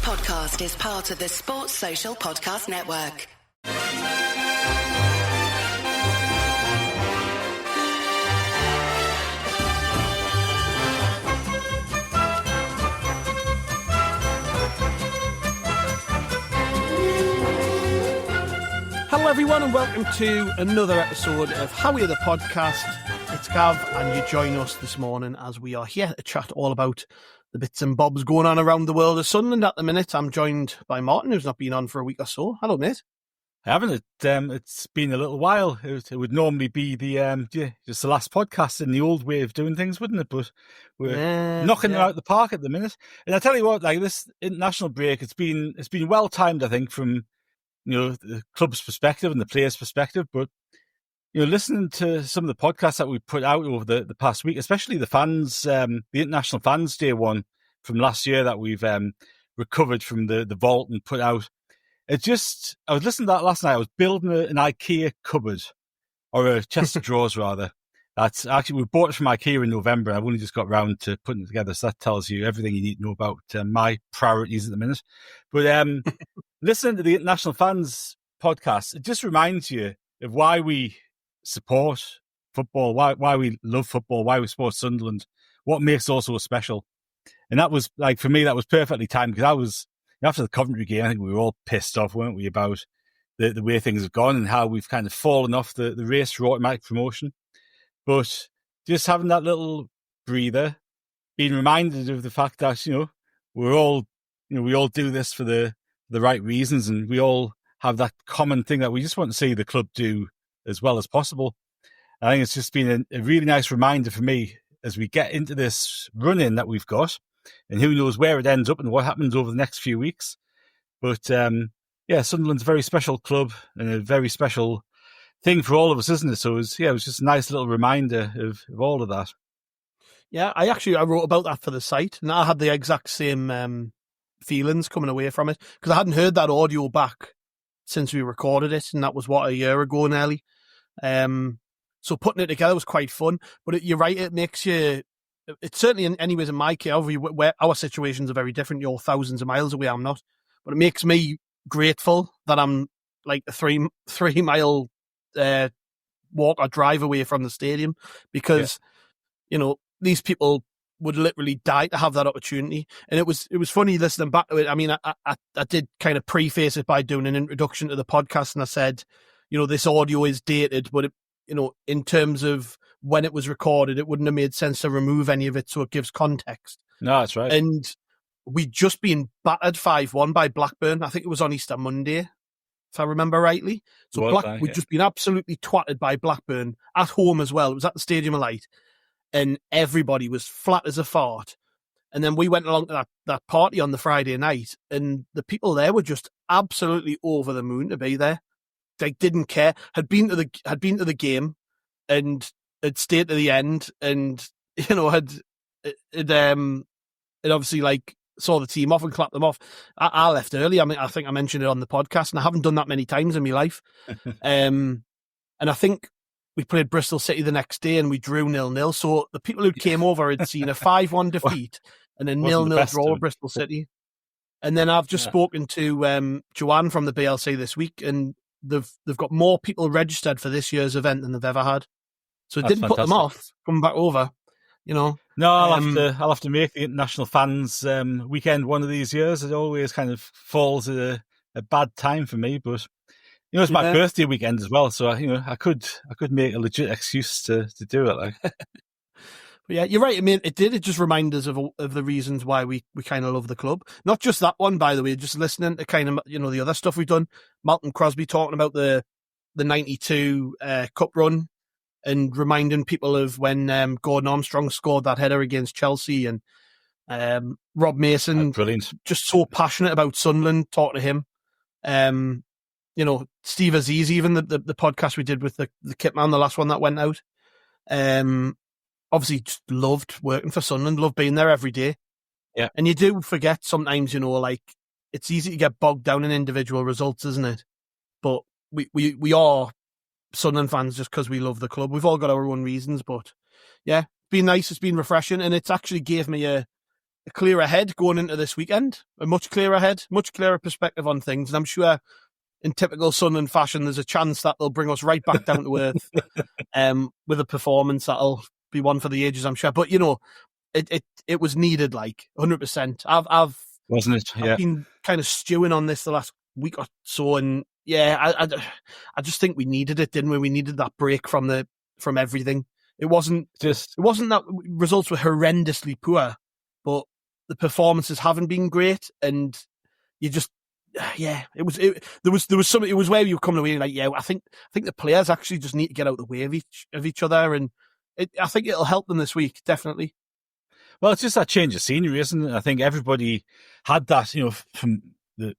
podcast is part of the Sports Social Podcast Network. Hello everyone and welcome to another episode of How Are You the Podcast. It's Gav and you join us this morning as we are here to chat all about the bits and bobs going on around the world of Sunderland at the minute. I'm joined by Martin, who's not been on for a week or so. Hello, mate. I haven't. It's been a little while. It would normally be just the last podcast in the old way of doing things, wouldn't it? But we're knocking it out the park at the minute. And I tell you what, like this international break, it's been well timed, I think, from the club's perspective and the players' perspective. But listening to some of the podcasts that we put out over the past week, especially the fans, the International Fans Day one from last year that we've recovered from the vault and put out. I was listening to that last night. I was building an IKEA cupboard, or a chest of drawers rather. That's actually, we bought it from IKEA in November. I've only just got round to putting it together. So that tells you everything you need to know about my priorities at the minute. But listening to the International Fans podcast, it just reminds you of why we support football, why we love football, why we support Sunderland, what makes it also special. And that was, like, for me, that was perfectly timed because I was, after the Coventry game, I think we were all pissed off, weren't we, about the way things have gone and how we've kind of fallen off the race for automatic promotion. But just having that little breather, being reminded of the fact that, we all do this for the right reasons, and we all have that common thing that we just want to see the club do as well as possible. I think it's just been a really nice reminder for me as we get into this run-in that we've got, and who knows where it ends up and what happens over the next few weeks. But Sunderland's a very special club and a very special thing for all of us, isn't it? So it was just a nice little reminder of all of that. Yeah, I wrote about that for the site, and I had the exact same feelings coming away from it because I hadn't heard that audio back since we recorded it, and that was a year ago nearly. So putting it together was quite fun. But you're right, it makes you. It's certainly, anyways, in my case, where our situations are very different. You're thousands of miles away. I'm not, but it makes me grateful that I'm like a 3 mile walk or drive away from the stadium because these people would literally die to have that opportunity. And it was funny listening back to it. I mean, I did kind of preface it by doing an introduction to the podcast, and I said, this audio is dated, but in terms of when it was recorded, it wouldn't have made sense to remove any of it, so it gives context. No, that's right. And we'd just been battered 5-1 by Blackburn. I think it was on Easter Monday, if I remember rightly. So we'd just been absolutely twatted by Blackburn at home as well. It was at the Stadium of Light, and everybody was flat as a fart. And then we went along to that party on the Friday night, and the people there were just absolutely over the moon to be there. They didn't care. Had been to the game, and had stayed to the end, and had obviously like saw the team off and clapped them off. I left early. I mean, I think I mentioned it on the podcast, and I haven't done that many times in my life. And I think we played Bristol City the next day, and we drew 0-0. So the people who came over had seen a 5-1 defeat and a 0-0 draw with Bristol City. And then I've just spoken to Joanne from the BLC this week, and they've got more people registered for this year's event than they've ever had. So it didn't put them off coming back over. No, I'll have to make the International Fans weekend one of these years. It always kind of falls at a bad time for me, but it's my birthday weekend as well, so I could make a legit excuse to do it. Like, but yeah, you're right. I mean, it just remind us of the reasons why we kind of love the club. Not just that one, by the way. Just listening to kind of the other stuff we've done. Malcolm Crosby talking about the '92 Cup run, and reminding people of when Gordon Armstrong scored that header against Chelsea, and Rob Mason, brilliant, just so passionate about Sunderland. Talk to him. Steve Aziz, even the podcast we did with the kit man, the last one that went out. Obviously, just loved working for Sunderland, loved being there every day. Yeah, and you do forget sometimes, like it's easy to get bogged down in individual results, isn't it? But we are Sunderland fans just because we love the club. We've all got our own reasons, but yeah, it's been nice. It's been refreshing, and it's actually gave me a clearer head going into this weekend, a much clearer head, much clearer perspective on things. And I'm sure in typical Sunderland fashion, there's a chance that they'll bring us right back down to earth with a performance that'll be one for the ages, I'm sure. But, it was needed, 100%. I've been kind of stewing on this the last week or so, and I just think we needed it, didn't we? We needed that break from everything. It wasn't that results were horrendously poor, but the performances haven't been great, and you just there was something. It was where you were coming away I think the players actually just need to get out of the way of each other, and I think it'll help them this week, definitely. Well, it's just that change of scenery, isn't it? I think everybody had that, from the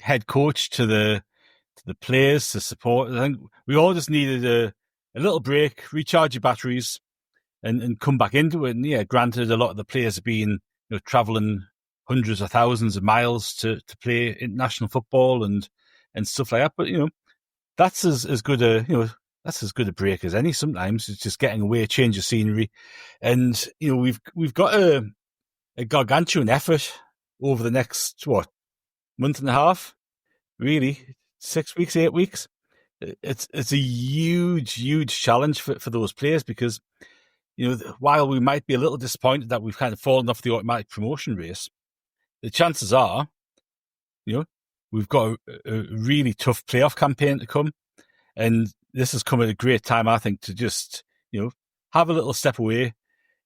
head coach to the players to support. I think we all just needed a little break, recharge your batteries, and come back into it. And granted, a lot of the players have been travelling hundreds of thousands of miles to play international football and stuff like that. But that's as good a break as any. Sometimes it's just getting away, change of scenery, and we've got a gargantuan effort over the next month and a half, really 6 weeks, 8 weeks. It's a huge challenge for those players because while we might be a little disappointed that we've kind of fallen off the automatic promotion race, the chances are, we've got a really tough playoff campaign to come, and this has come at a great time, I think, to just, have a little step away,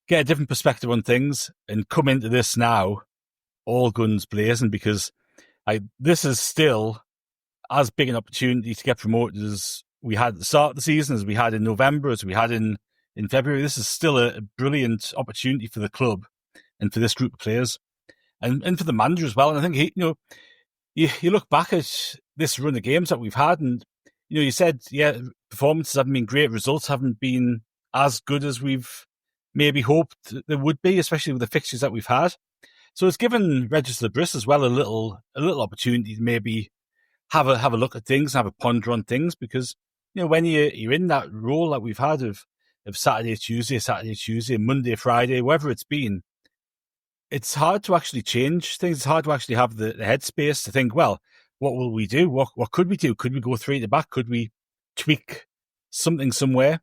get a different perspective on things, and come into this now all guns blazing, because this is still as big an opportunity to get promoted as we had at the start of the season, as we had in November, as we had in February. This is still a brilliant opportunity for the club and for this group of players, and for the manager as well. And I think you look back at this run of games that we've had, and you said, performances haven't been great, results haven't been as good as we've maybe hoped they would be, especially with the fixtures that we've had. So it's given Régis Le Bris as well a little opportunity to maybe have a look at things, have a ponder on things, because when you're in that role that we've had of Saturday, Tuesday, Monday, Friday, wherever it's been, it's hard to actually change things. It's hard to actually have the headspace to think, well, what will we do? What could we do? Could we go 3 at the back? Could we tweak something somewhere?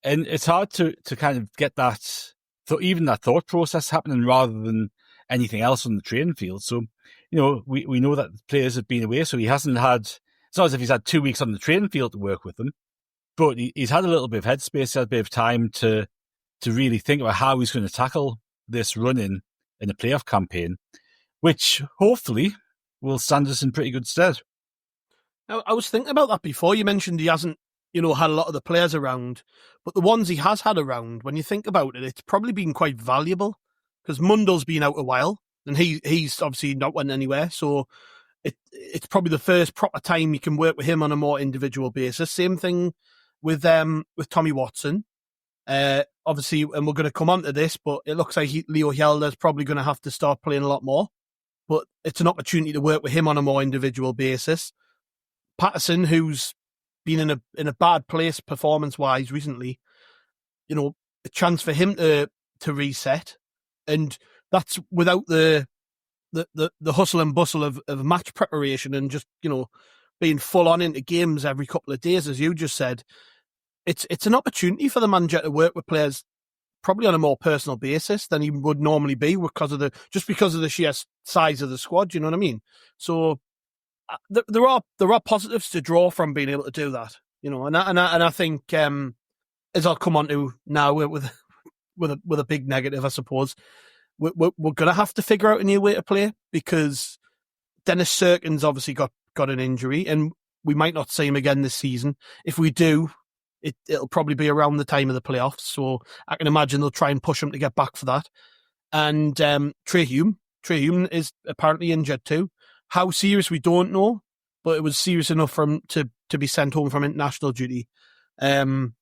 And it's hard to kind of get that thought process happening rather than anything else on the training field. So, we know that the players have been away, so he hasn't had, it's not as if he's had 2 weeks on the training field to work with them, but he's had a little bit of headspace, had a bit of time to really think about how he's going to tackle this run-in in a playoff campaign, which hopefully will stand us in pretty good stead. I was thinking about that before. You mentioned he hasn't, had a lot of the players around, but the ones he has had around, when you think about it, it's probably been quite valuable, because Mundo's been out a while, and he's obviously not went anywhere, so it's probably the first proper time you can work with him on a more individual basis. Same thing with Tommy Watson. Obviously, and we're going to come on to this, but it looks like Leo Hjelde is probably going to have to start playing a lot more. But it's an opportunity to work with him on a more individual basis. Patterson, who's been in a bad place performance-wise recently, a chance for him to reset, and that's without the hustle and bustle of match preparation and just being full on into games every couple of days, as you just said. It's an opportunity for the manager to work with players probably on a more personal basis than he would normally be because of the sheer size of the squad. You know what I mean? So there are positives to draw from being able to do that. And I think as I'll come on to now with a big negative, I suppose we're going to have to figure out a new way to play, because Dennis Cirkin's obviously got an injury, and we might not see him again this season. If we do, it'll probably be around the time of the playoffs, so I can imagine they'll try and push him to get back for that. And Trai Hume is apparently injured too. How serious, we don't know, but it was serious enough for him to be sent home from international duty. I'll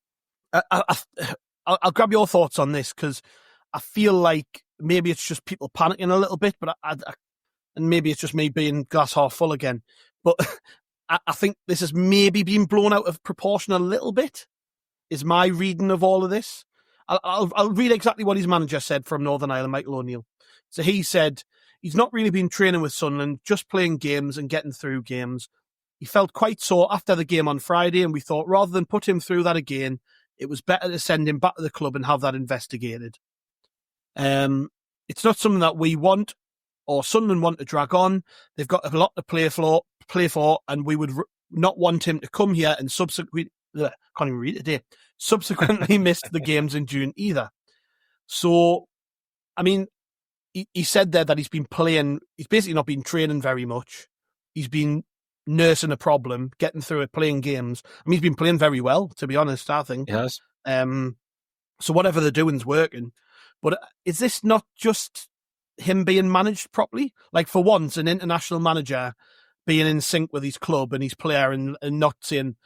grab your thoughts on this, because I feel like maybe it's just people panicking a little bit, but and maybe it's just me being glass half full again. But I think this has maybe been blown out of proportion a little bit, is my reading of all of this. I'll read exactly what his manager said from Northern Ireland, Michael O'Neill. So he said he's not really been training with Sunderland, just playing games and getting through games. He felt quite sore after the game on Friday, and we thought rather than put him through that again, it was better to send him back to the club and have that investigated. It's not something that we want or Sunderland want to drag on. They've got a lot to play for, and we would not want him to come here and subsequently missed the games in June either. So, I mean, he said there that he's been playing, he's basically not been training very much. He's been nursing a problem, getting through it, playing games. I mean, he's been playing very well, to be honest, I think. Yes. So whatever they're doing is working. But is this not just him being managed properly? Like, for once, an international manager being in sync with his club and his player and not saying,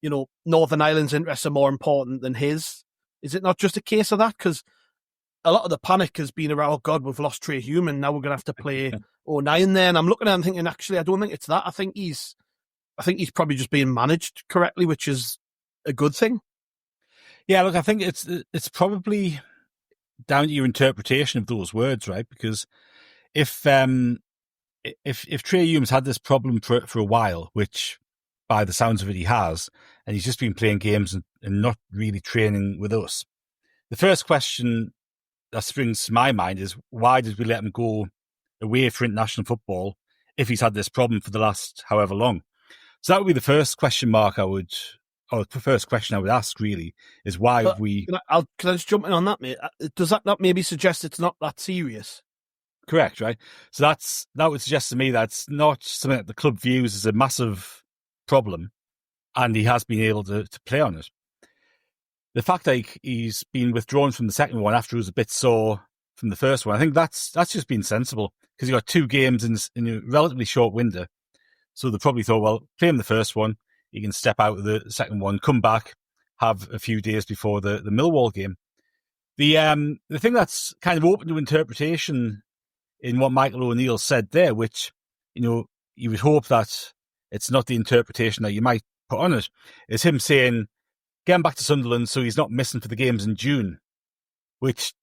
you know, Northern Ireland's interests are more important than his. Is it not just a case of that? Because a lot of the panic has been around, oh God, we've lost Trai Hume and now we're going to have to play 09 there. And I'm looking at him thinking, actually, I don't think it's that. I think he's probably just being managed correctly, which is a good thing. Yeah, look, I think it's probably down to your interpretation of those words, right? Because if Trai Hume's had this problem for a while, which by the sounds of it he has, and he's just been playing games and not really training with us, the first question that springs to my mind is, why did we let him go away for international football if he's had this problem for the last however long? So that would be the first question mark the first question I would ask, really, is why have we... Can I just jump in on that, mate? Does that not maybe suggest it's not that serious? Correct, right? So that would suggest to me that's not something that the club views as a massive problem, and he has been able to play on it. The fact that he's been withdrawn from the second one after he was a bit sore from the first one, I think that's just been sensible, because he got 2 games in a relatively short window. So they probably thought, well, play him the first one, he can step out of the second one, come back, have a few days before the Millwall game. The thing that's kind of open to interpretation in what Michael O'Neill said there, which, you know, you would hope that it's not the interpretation that you might put on it, is him saying, get him back to Sunderland so he's not missing for the games in June. Which,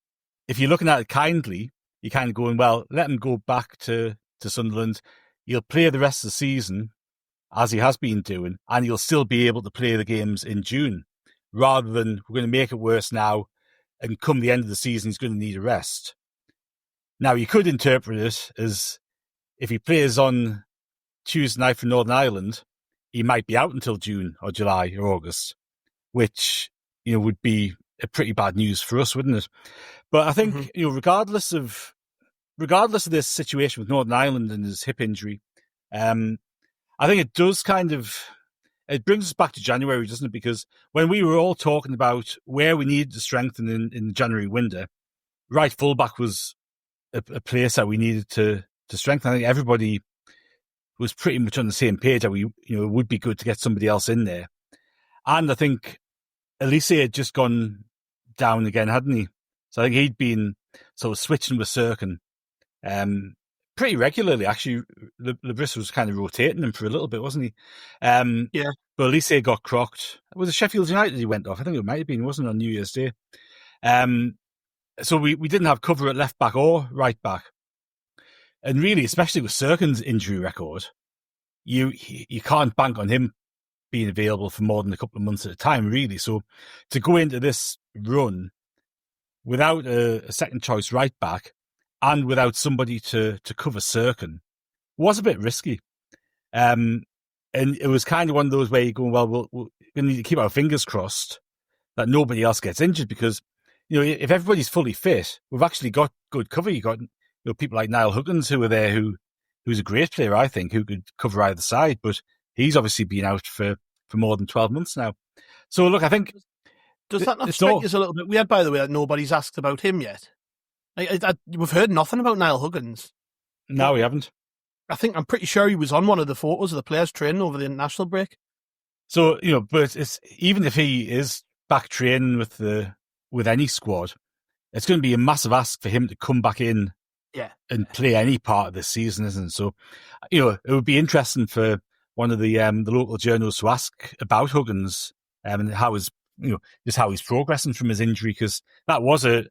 if you're looking at it kindly, you're kind of going, well, let him go back to Sunderland. He'll play the rest of the season, as he has been doing, and he'll still be able to play the games in June, rather than we're going to make it worse now, and come the end of the season, he's going to need a rest. Now, you could interpret it as, if he plays on Tuesday night for Northern Ireland, he might be out until June or July or August, which, you know, would be a pretty bad news for us, wouldn't it? But I think, you know, regardless of this situation with Northern Ireland and his hip injury, I think it does it brings us back to January, doesn't it? Because when we were all talking about where we needed to strengthen in the January window, right fullback was a place that we needed to strengthen. I think everybody was pretty much on the same page that it would be good to get somebody else in there. And I think Eliezer had just gone down again, hadn't he? So I think he'd been sort of switching with Cirkin pretty regularly, actually. Le Bris was kind of rotating him for a little bit, wasn't he? Yeah. But Eliezer got crocked. Was it Sheffield United he went off? I think it might have been, wasn't it, on New Year's Day? So we didn't have cover at left back or right back. And really, especially with Cirkin's injury record, you can't bank on him being available for more than a couple of months at a time, really. So to go into this run without a second choice right back and without somebody to cover Cirkin was a bit risky. And it was kind of one of those where you're going, well, we're going to need to keep our fingers crossed that nobody else gets injured, because, you know, if everybody's fully fit, we've actually got good cover. You got, you know, people like Niall Huggins who are there, who's a great player, I think, who could cover either side, but he's obviously been out for more than 12 months now. So look, I think... Does that not strike us a little bit weird, by the way, that nobody's asked about him yet? We've heard nothing about Niall Huggins. No, we haven't. I'm pretty sure he was on one of the photos of the players training over the international break. So, you know, but it's, even if he is back training with any squad, it's going to be a massive ask for him to come back in and play any part of this season, isn't it? So, you know, it would be interesting for one of the local journals to ask about Huggins and how he's progressing from his injury, because that was a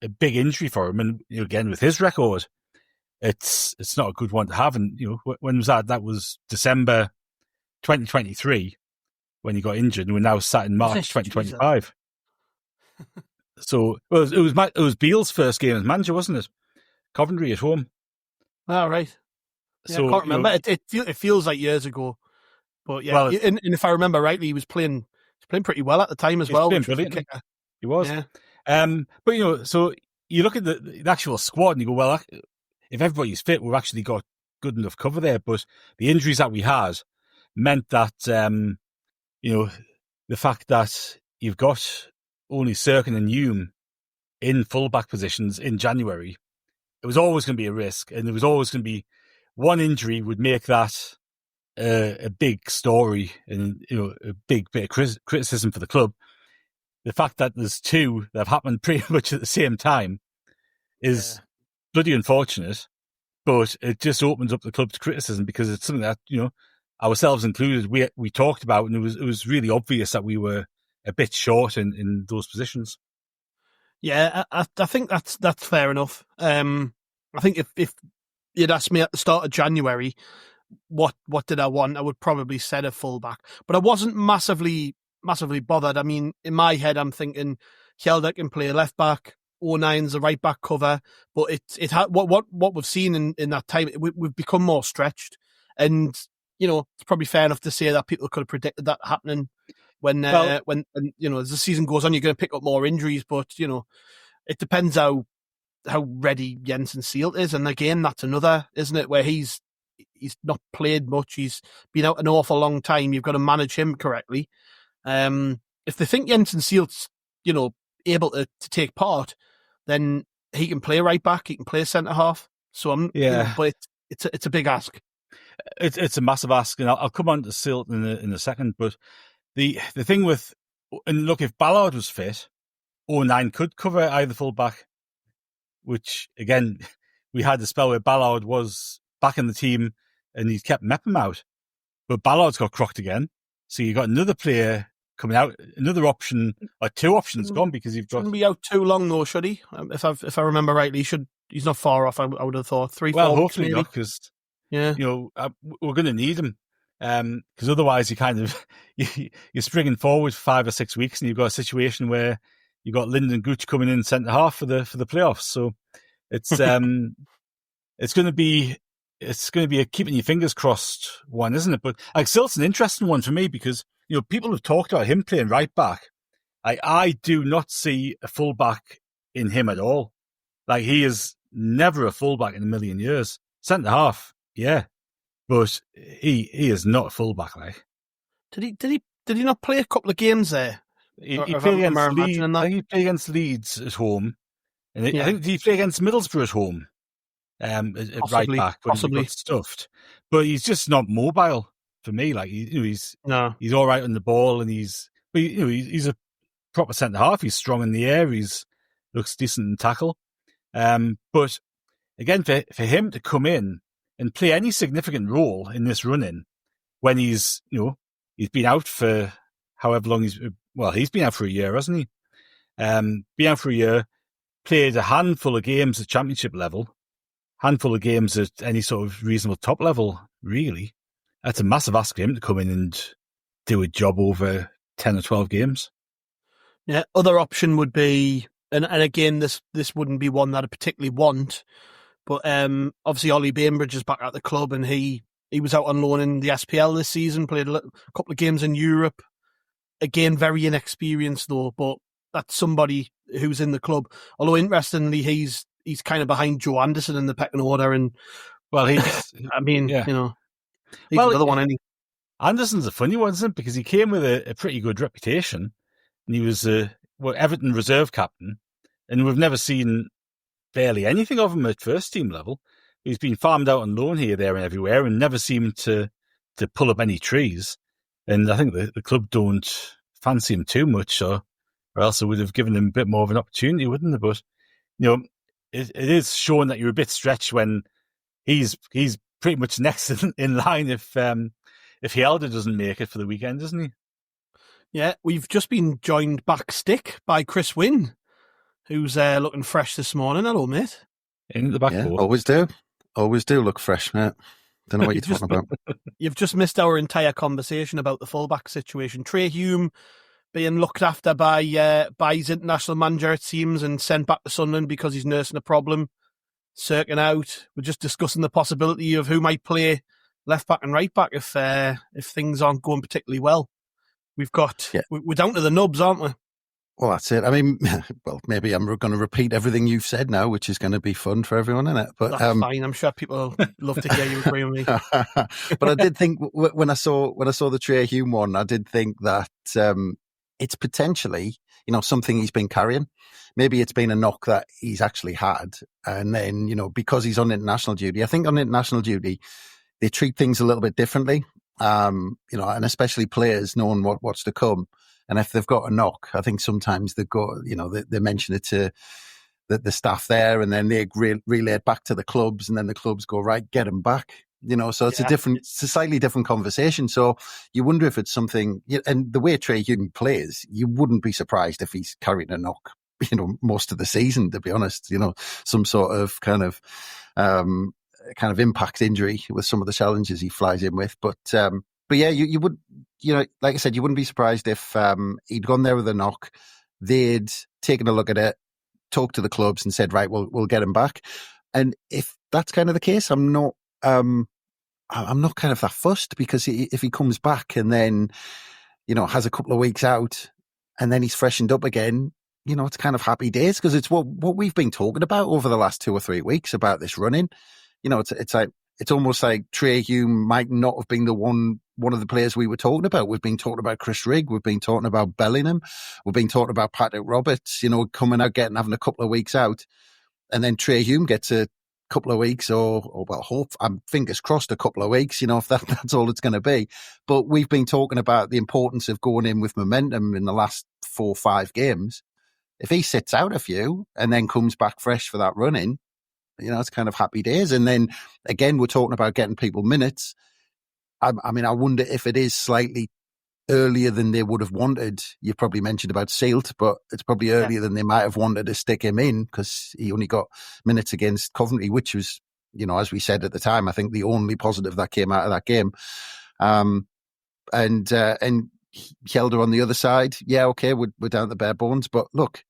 a big injury for him. And again, with his record, it's not a good one to have. And when was that? That was December 2023 when he got injured, and we're now sat in March 2025. So it was Beale's first game as manager, wasn't it? Coventry at home. Oh, right. Yeah, so, I can't remember. It feels like years ago, but yeah. Well, and if I remember rightly, he was playing pretty well at the time as well. Playing brilliant. He was. Yeah. But so you look at the actual squad and you go, well, if everybody's fit, we've actually got good enough cover there. But the injuries that we had meant that the fact that you've got only Cirkin and Hume in fullback positions in January, it was always going to be a risk, and there was always going to be one injury would make that a big story and a big bit of criticism for the club. The fact that there's two that have happened pretty much at the same time is bloody unfortunate, but it just opens up the club to criticism because it's something that ourselves included we talked about, and it was really obvious that we were a bit short in those positions. Yeah, I think that's fair enough. I think if you'd asked me at the start of January what did I want, I would probably said a fullback, but I wasn't massively bothered. I mean, in my head, I'm thinking Hjelde can play left back, 09's the right back cover, but it had what we've seen in that time. We've become more stretched, and it's probably fair enough to say that people could have predicted that happening when as the season goes on, you're going to pick up more injuries, but it depends how ready Jenson Seelt is, and again, that's another, isn't it, where he's not played much, he's been out an awful long time. You've got to manage him correctly. If they think Jenson Seelt's able to take part, then he can play right back, he can play centre half. So but it's a big ask. It's a massive ask, and I'll come on to Seelt in a second. But the thing with, and look, if Ballard was fit, 09 could cover either full back, which again we had the spell where Ballard was back in the team and he kept Mepham out, but Ballard's got crocked again. So you got another player coming out, another option, or two options gone because you've got. Shouldn't be out too long though, should he? If I remember rightly, he's not far off. I would have thought 3-4 Well, weeks hopefully maybe. not, because we're going to need him. Because otherwise, you kind of you're springing forward 5 or 6 weeks, and you've got a situation where you've got Lyndon Gooch coming in centre half for the playoffs. So it's it's going to be a keeping your fingers crossed one, isn't it? But like Seelt's an interesting one for me because people have talked about him playing right back. I do not see a full back in him at all. Like, he is never a full back in a million years. Centre half, yeah, but he is not a full back. Like, did he not play a couple of games there? He played against Leeds. I think he played against Leeds at home, and I think he played against Middlesbrough at home. At right back when he got stuffed, but he's just not mobile for me. Like, he's all right on the ball, and he's a proper centre half. He's strong in the air. He's looks decent in tackle. But again, for him to come in and play any significant role in this run-in when he's been out for however long he's been out for a year, hasn't he? Been out for a year, played a handful of games at championship level, handful of games at any sort of reasonable top level, really. That's a massive ask for him to come in and do a job over 10 or 12 games. Yeah, other option would be, and again, this wouldn't be one that I particularly want, but obviously Ollie Bainbridge is back at the club, and he was out on loan in the SPL this season, played a couple of games in Europe. Again, very inexperienced though, but that's somebody who's in the club. Although interestingly, he's kind of behind Joe Anderson in the pecking order, and he's another one. Any Anderson's a funny one, isn't it? Because he came with a pretty good reputation, and he was Everton reserve captain, and we've never seen barely anything of him at first team level. He's been farmed out on loan here, there, and everywhere, and never seemed to pull up any trees. And I think the club don't fancy him too much, or else it would have given him a bit more of an opportunity, wouldn't it? But it is showing that you're a bit stretched when he's pretty much next in line if Hjelde doesn't make it for the weekend, isn't he? Yeah, we've just been joined back stick by Chris Wynn. who's looking fresh this morning. Hello, mate. In the back. Yeah, always do look fresh, mate. Don't know what you're talking about. You've just missed our entire conversation about the fullback situation. Trai Hume being looked after by his international manager, it seems, and sent back to Sunderland because he's nursing a problem. Cirkin out. We're just discussing the possibility of who might play left back and right back if things aren't going particularly well. We're down to the nubs, aren't we? Well, that's it. I mean, well, maybe I'm going to repeat everything you've said now, which is going to be fun for everyone, isn't it? But that's fine. I'm sure people love to hear you agree with me. But I did think when I saw the Trai Hume one, I did think that it's potentially, something he's been carrying. Maybe it's been a knock that he's actually had, and then because he's on international duty. I think on international duty they treat things a little bit differently. And especially players knowing what's to come. And if they've got a knock, I think sometimes they go, they mention it to the staff there, and then they relay it back to the clubs, and then the clubs go, right, get him back. So it's it's a slightly different conversation. So you wonder if it's something, and the way Trai Hume plays, you wouldn't be surprised if he's carrying a knock, most of the season, to be honest, some sort of kind of impact injury with some of the challenges he flies in with. But yeah, you would, like I said, you wouldn't be surprised if he'd gone there with a knock, they'd taken a look at it, talked to the clubs and said, right, we'll get him back. And if that's kind of the case, I'm not kind of that fussed, because if he comes back and then, has a couple of weeks out and then he's freshened up again, it's kind of happy days, because it's what we've been talking about over the last 2 or 3 weeks about this running. It's almost like Trai Hume might not have been one of the players we were talking about. We've been talking about Chris Rigg. We've been talking about Bellingham. We've been talking about Patrick Roberts, coming out, having a couple of weeks out. And then Trai Hume gets a couple of weeks I'm fingers crossed a couple of weeks, if that's all it's going to be. But we've been talking about the importance of going in with momentum in the last 4 or 5 games. If he sits out a few and then comes back fresh for that run-in, it's kind of happy days. And then again, we're talking about getting people minutes. I mean, I wonder if it is slightly earlier than they would have wanted. You probably mentioned about Seelt, but it's probably earlier than they might have wanted to stick him in, because he only got minutes against Coventry, which was, as we said at the time, I think the only positive that came out of that game. And Hjelde on the other side, we're down to the bare bones. But look,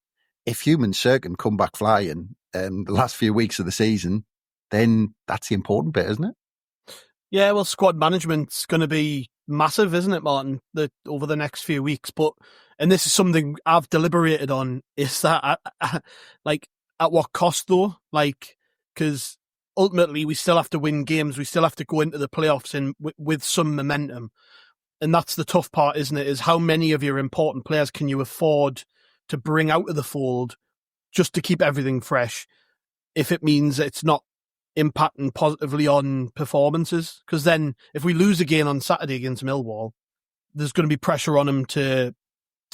if Hume and Cirkin come back flying the last few weeks of the season, then that's the important bit, isn't it? Yeah, well, squad management's going to be massive, isn't it, Martin, over the next few weeks? And this is something I've deliberated on, is that, at what cost, though? Because ultimately we still have to win games. We still have to go into the playoffs with some momentum. And that's the tough part, isn't it, is how many of your important players can you afford to bring out of the fold just to keep everything fresh, if it means it's not impacting positively on performances? Because then if we lose again on Saturday against Millwall, there's going to be pressure on him to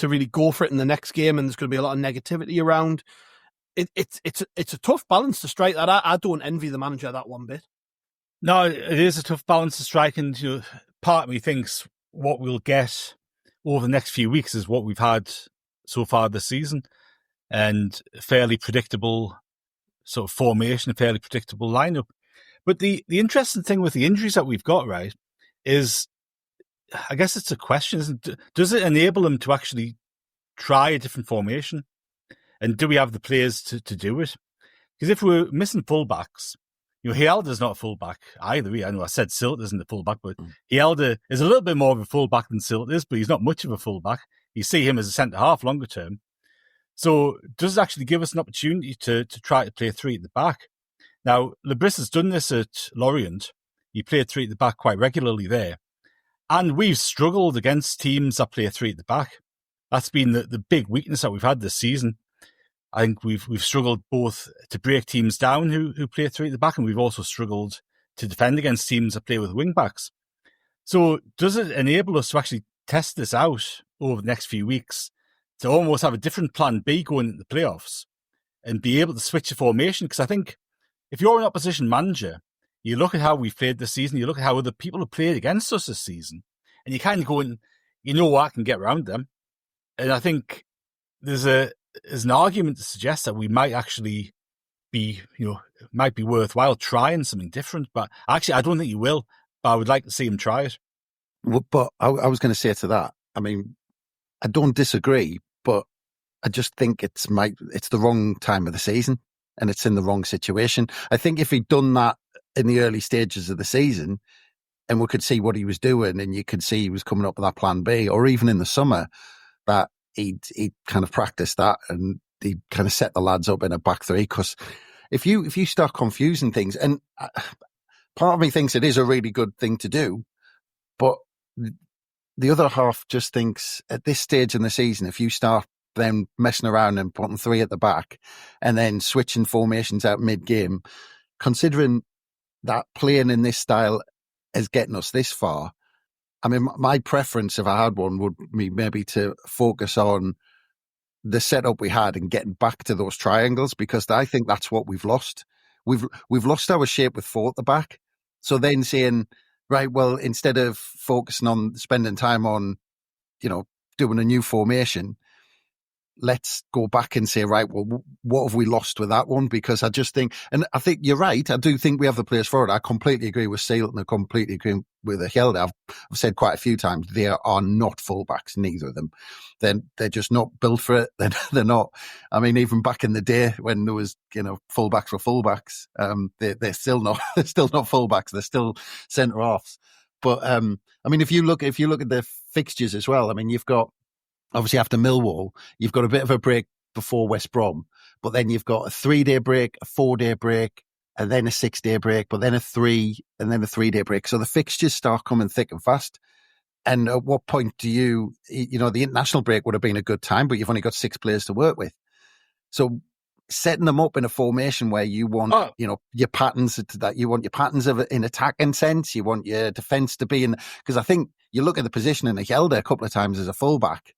really go for it in the next game, and there's going to be a lot of negativity around. It's a tough balance to strike. That I don't envy the manager that one bit. No, it is a tough balance to strike, and part of me thinks what we'll get over the next few weeks is what we've had so far this season, and fairly predictable sort of formation, a fairly predictable lineup. But the interesting thing with the injuries that we've got, right, is, I guess it's a question, isn't it? Does it enable them to actually try a different formation? And do we have the players to do it? Because if we're missing fullbacks, Hjelde is not a fullback either. I know I said Seelt isn't a fullback, but Hjelde is a little bit more of a fullback than Seelt is, but he's not much of a fullback. You see him as a centre-half longer term. So does it actually give us an opportunity to try to play 3 at the back? Now, Le Bris has done this at Lorient. He played 3 at the back quite regularly there. And we've struggled against teams that play 3 at the back. That's been the big weakness that we've had this season. I think we've struggled both to break teams down who play 3 at the back, and we've also struggled to defend against teams that play with wing-backs. So does it enable us to actually test this out over the next few weeks, to almost have a different plan B going into the playoffs and be able to switch the formation? Because I think if you're an opposition manager, you look at how we've played this season, you look at how other people have played against us this season, and you kind of go, I can get around them. And I think there's a there's an argument to suggest that we might actually be, it might be worthwhile trying something different. But actually, I don't think you will. But I would like to see him try it. Well, but I was going to say to that, I mean, I don't disagree, but I just think it's the wrong time of the season and it's in the wrong situation. I think if he'd done that in the early stages of the season and we could see what he was doing and you could see he was coming up with that plan B, or even in the summer, that he'd kind of practice that and he'd kind of set the lads up in a back three. Because if you start confusing things, and part of me thinks it is a really good thing to do, but the other half just thinks at this stage in the season, if you start then messing around and putting three at the back and then switching formations out mid-game, considering that playing in this style is getting us this far, I mean, my preference if I had one would be maybe to focus on the setup we had and getting back to those triangles, because I think that's what we've lost. We've lost our shape with four at the back. So then saying, right, well, instead of focusing on spending time on, doing a new formation, let's go back and say, right, well, what have we lost with that one? Because I just think, and I think you're right, I do think we have the players for it. I completely agree with Seelt and I completely agree with Hjelde. I've said quite a few times, they are not fullbacks, neither of them. They're just not built for it. They're not. I mean, even back in the day when there was, fullbacks were fullbacks, they're still not. They're still not fullbacks. They're still centre halves. But I mean, if you look at the fixtures as well, I mean, you've got obviously after Millwall, you've got a bit of a break before West Brom, but then you've got a 3-day break, a 4-day break, and then a 6-day break, but then a 3, and then a 3-day break. So the fixtures start coming thick and fast. And at what point do the international break would have been a good time, but you've only got 6 players to work with. So setting them up in a formation where you want, your patterns in attacking sense, you want your defence to be in, because I think you look at the position in the Hjelde a couple of times as a fullback,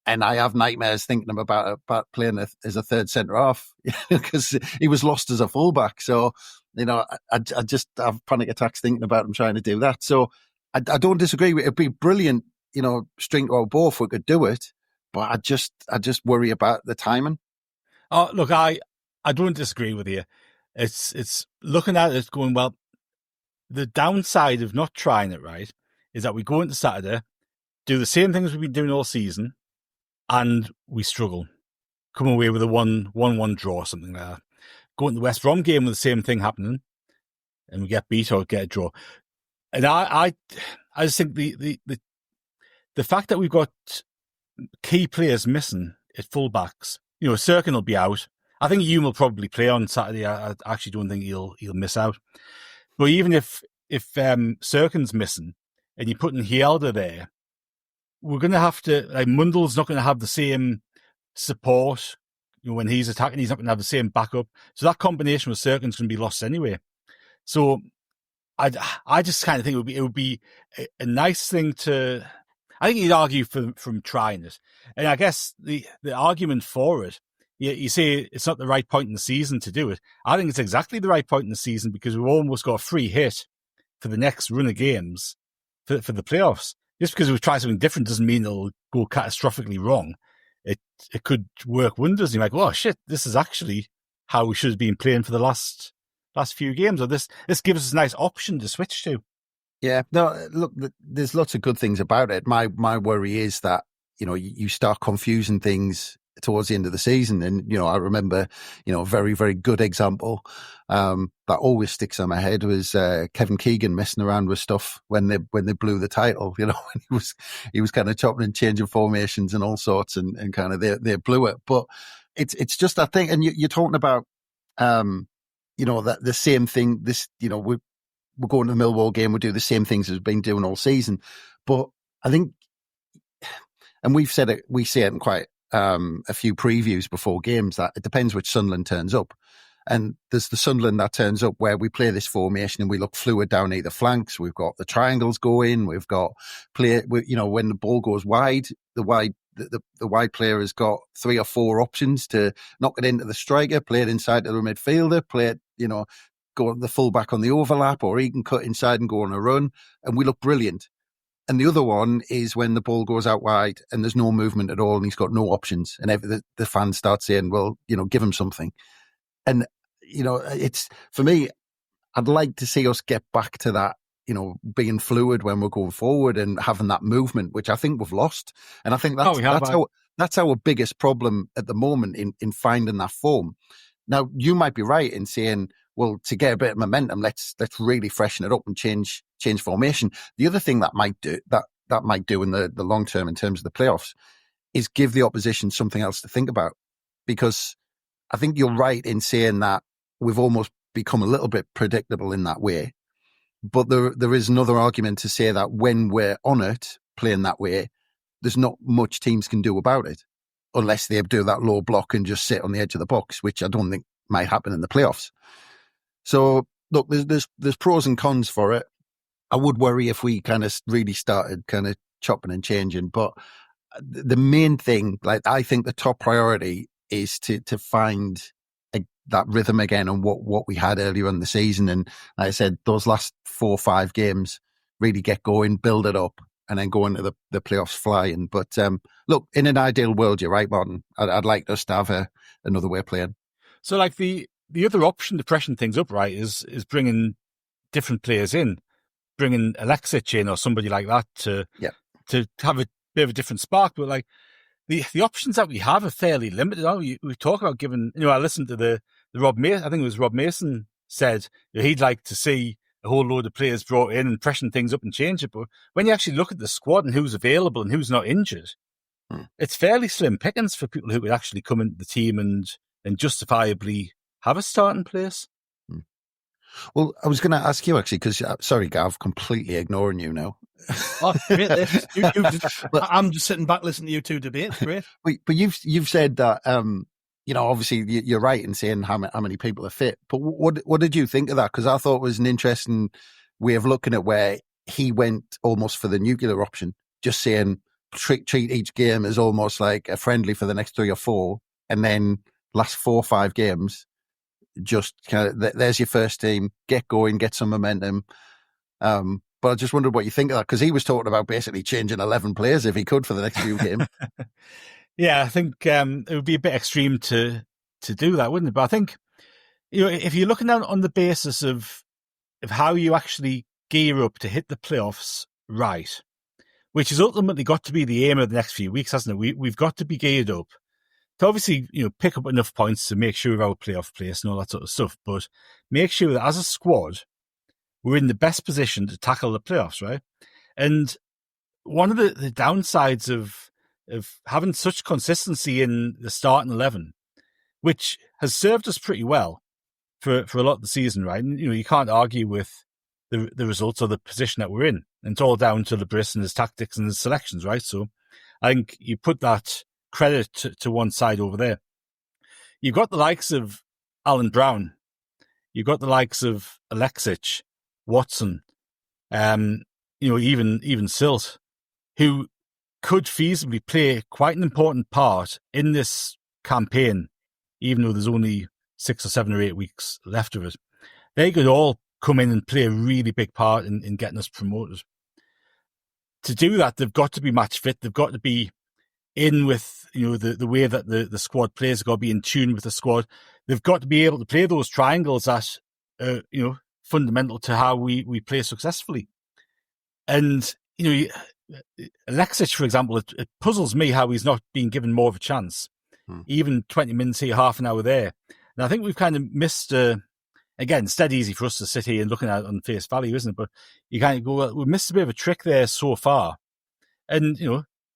and I have nightmares thinking about playing as a third centre half because he was lost as a fullback. So, I just have panic attacks thinking about him trying to do that. So I don't disagree. It'd be brilliant, string to our bow if we could do it. But I just worry about the timing. Oh, look, I don't disagree with you. It's looking at it going, well, the downside of not trying it right is that we go into Saturday, do the same things we've been doing all season, and we struggle. Come away with a 1-1 draw or something like that. Go into the West Brom game with the same thing happening, and we get beat or get a draw. And I just think the fact that we've got key players missing at fullbacks, Cirkin will be out. I think Hume will probably play on Saturday. I actually don't think he'll miss out. But even if Cirkin's missing and you're putting Hjelde there, we're going to have to, Mundel's not going to have the same support. When he's attacking, he's not going to have the same backup. So that combination with Cirkin's going to be lost anyway. So I just kind of think it would be a nice thing to. I think you'd argue from trying it, and I guess the argument for it, you say it's not the right point in the season to do it. I think it's exactly the right point in the season because we've almost got a free hit for the next run of games for the playoffs. Just because we've tried something different doesn't mean it'll go catastrophically wrong. It could work wonders. And you're like, oh shit, this is actually how we should have been playing for the last few games. Or this gives us a nice option to switch to. Yeah, no, look, there's lots of good things about it. My worry is that, you start confusing things towards the end of the season. And, I remember, a very, very good example that always sticks on my head was Kevin Keegan messing around with stuff when they blew the title, when he was kind of chopping and changing formations and all sorts and kind of they blew it. But it's just that thing. And you're talking about, that the same thing, we're going to the Millwall game, we do the same things as we've been doing all season. But I think, and we say it in quite a few previews before games, that it depends which Sunderland turns up. And there's the Sunderland that turns up where we play this formation and we look fluid down either flanks. We've got the triangles going. We've got when the ball goes wide, the wide player has got 3 or 4 options to knock it into the striker, play it inside to the midfielder, play it, go the full back on the overlap, or he can cut inside and go on a run. And we look brilliant. And the other one is when the ball goes out wide and there's no movement at all and he's got no options. And the fans start saying, well, give him something. And, it's, for me, I'd like to see us get back to that, being fluid when we're going forward and having that movement, which I think we've lost. And I think that's our biggest problem at the moment in finding that form. Now, you might be right in saying, well, to get a bit of momentum, let's really freshen it up and change formation. The other thing that might do in the long term in terms of the playoffs is give the opposition something else to think about. Because I think you're right in saying that we've almost become a little bit predictable in that way. But there is another argument to say that when we're on it, playing that way, there's not much teams can do about it unless they do that low block and just sit on the edge of the box, which I don't think might happen in the playoffs. So, look, there's pros and cons for it. I would worry if we kind of really started kind of chopping and changing. But the main thing, I think the top priority is to find that rhythm again and what we had earlier in the season. And like I said, those last 4 or 5 games, really get going, build it up, and then go into the playoffs flying. But look, in an ideal world, you're right, Martin. I'd like us to have another way of playing. So, the other option to freshen things up, right, is bringing different players in, bringing Eliezer in or somebody like that to have a bit of a different spark. But the options that we have are fairly limited. We talk about giving. I listened to the Rob Mason. I think it was Rob Mason said he'd like to see a whole load of players brought in and freshen things up and change it. But when you actually look at the squad and who's available and who's not injured, it's fairly slim pickings for people who could actually come into the team and justifiably have a starting place. Well, I was going to ask you actually, because sorry, Gav, completely ignoring you now. Oh, great! I'm just sitting back listening to you two debate. Great. But you've said that obviously you're right in saying how many people are fit. But what did you think of that? Because I thought it was an interesting way of looking at where he went almost for the nuclear option, just saying treat each game as almost like a friendly for the next 3 or 4, and then last 4 or 5 games. Just kind of, there's your first team, get going, get some momentum. But I just wondered what you think of that, because he was talking about basically changing 11 players if he could for the next few games. Yeah, I think it would be a bit extreme to do that, wouldn't it? But I think, if you're looking on the basis of how you actually gear up to hit the playoffs right, which has ultimately got to be the aim of the next few weeks, hasn't it? We've got to be geared up to obviously, pick up enough points to make sure of our playoff place and all that sort of stuff, but make sure that as a squad, we're in the best position to tackle the playoffs, right? And one of the downsides of having such consistency in the starting 11, which has served us pretty well for a lot of the season, right? And, you can't argue with the results or the position that we're in. And it's all down to Le Bris and his tactics and his selections, right? So I think you put that credit to one side over there. You've got the likes of Alan Brown. You've got the likes of Eliezer, Watson, even Seelt, who could feasibly play quite an important part in this campaign, even though there's only 6 or 7 or 8 weeks left of it. They could all come in and play a really big part in getting us promoted. To do that, they've got to be match fit. They've got to be in with the way that the squad plays. They've got to be in tune with the squad. They've got to be able to play those triangles that fundamental to how we play successfully. And Eliezer, for example, it puzzles me how he's not being given more of a chance. Even 20 minutes here, half an hour there. And I think we've kind of missed. Again, it's dead easy for us to sit here and looking at it on face value, isn't it? But you kind of go, well, we missed a bit of a trick there so far. And,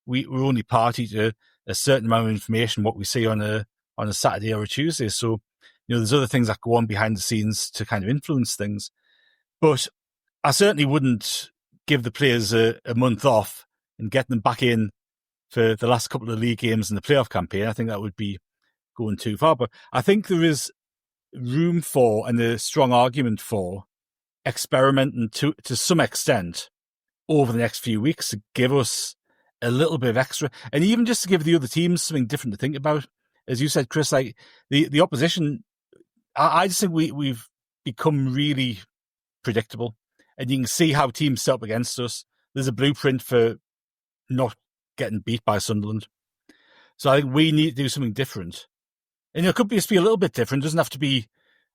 we're only party to a certain amount of information, what we see on a Saturday or a Tuesday. So, there's other things that go on behind the scenes to kind of influence things. But I certainly wouldn't give the players a month off and get them back in for the last couple of league games in the playoff campaign. I think that would be going too far. But I think there is room for and a strong argument for experimenting to some extent over the next few weeks to give us a little bit of extra, and even just to give the other teams something different to think about. As you said, Chris, like the opposition, I just think we've become really predictable, and you can see how teams set up against us. there's a blueprint for not getting beat by Sunderland. So I think we need to do something different. And it could just be a little bit different. It doesn't have to be